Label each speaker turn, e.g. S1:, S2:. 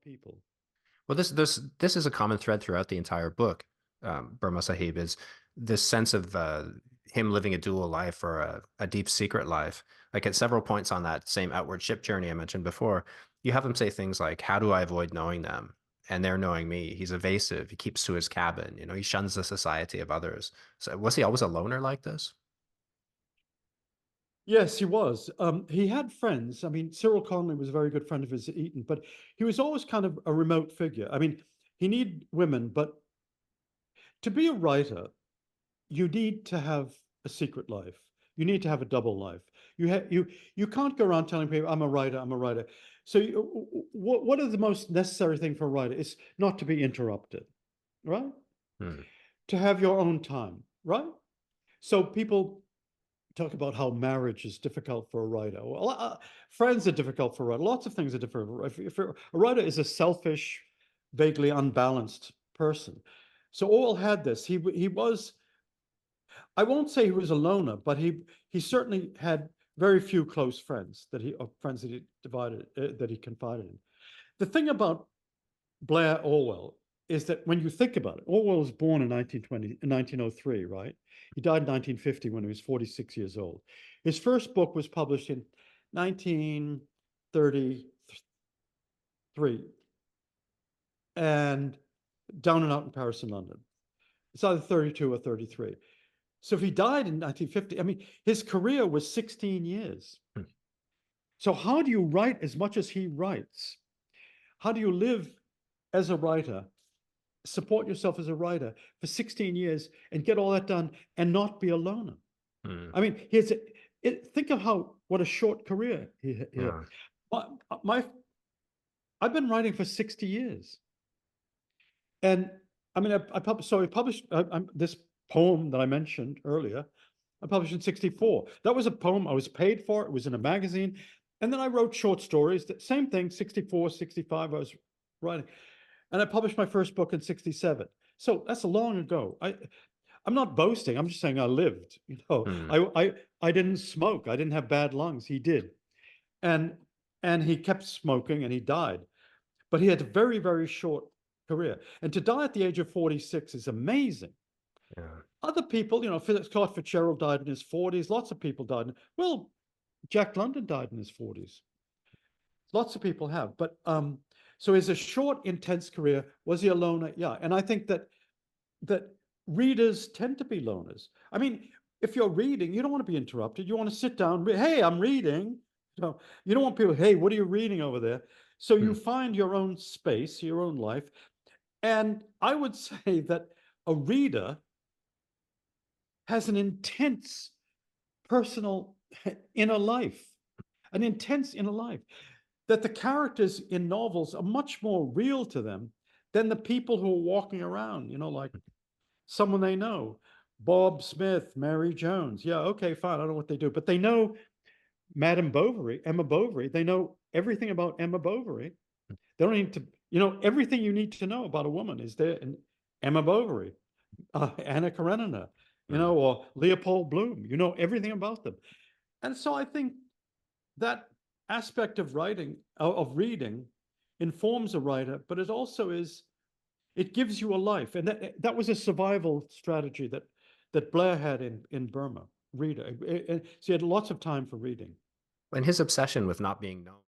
S1: people.
S2: Well, this is a common thread throughout the entire book. Burma Sahib is this sense of him living a dual life or a deep secret life. Like at several points on that same outward ship journey I mentioned before, you have him say things like, "How do I avoid knowing them?" And they're knowing me. He's evasive. He keeps to his cabin. He shuns the society of others. So was he always a loner like this?
S1: Yes, he was. He had friends. I mean, Cyril Connolly was a very good friend of his at Eton, but he was always kind of a remote figure. I mean, he needed women, but to be a writer, you need to have a secret life. You need to have a double life. You can't go around telling people, "I'm a writer. I'm a writer." So, what are the most necessary thing for a writer? It's not to be interrupted, right?
S2: Hmm.
S1: To have your own time, right? So people talk about how marriage is difficult for a writer. Well, friends are difficult for a writer. Lots of things are difficult. If a writer is a selfish, vaguely unbalanced person. So Orwell had this. He was, I won't say he was a loner, but he certainly had very few close friends friends that he confided in. The thing about Blair Orwell is that when you think about it, Orwell was born in 1903, right? He died in 1950 when he was 46 years old. His first book was published in 1933 and Down and Out in Paris and London. It's either 32 or 33. So if he died in 1950, I mean, his career was 16 years.
S2: Hmm.
S1: So how do you write as much as he writes? How do you live as a writer, support yourself as a writer for 16 years and get all that done and not be a loner?
S2: Hmm.
S1: I mean, think of what a short career he had.
S2: Yeah.
S1: My, I've been writing for 60 years. And I mean, I published this poem that I mentioned earlier. I published in 64. That was a poem I was paid for. It was in a magazine. And then I wrote short stories. That same thing, 64, 65, I was writing. And I published my first book in 67. So that's long ago. I'm not boasting. I'm just saying I lived.
S2: Hmm.
S1: I didn't smoke. I didn't have bad lungs. He did. And and he kept smoking and he died. But he had a very, very short career. And to die at the age of 46 is amazing.
S2: Yeah.
S1: Other people, Scott Fitzgerald died in his 40s. Lots of people died. Well, Jack London died in his 40s. Lots of people have. But so his a short, intense career. Was he a loner? Yeah. And I think that readers tend to be loners. I mean, if you're reading, you don't want to be interrupted. You want to sit down. Hey, I'm reading. You don't want people, hey, what are you reading over there? So you
S2: Hmm.
S1: find your own space, your own life. And I would say that a reader has an intense personal inner life, an intense inner life, that the characters in novels are much more real to them than the people who are walking around, like someone they know. Bob Smith, Mary Jones. Yeah, okay, fine. I don't know what they do, but they know Madame Bovary, Emma Bovary. They know everything about Emma Bovary. They don't need to, everything you need to know about a woman is there in Emma Bovary, Anna Karenina,
S2: Hmm.
S1: or Leopold Bloom. You know everything about them. And so I think that aspect of writing, of reading, informs a writer, but it also it gives you a life. And that was a survival strategy that Blair had in Burma. Reader. So he had lots of time for reading.
S2: And his obsession with not being known.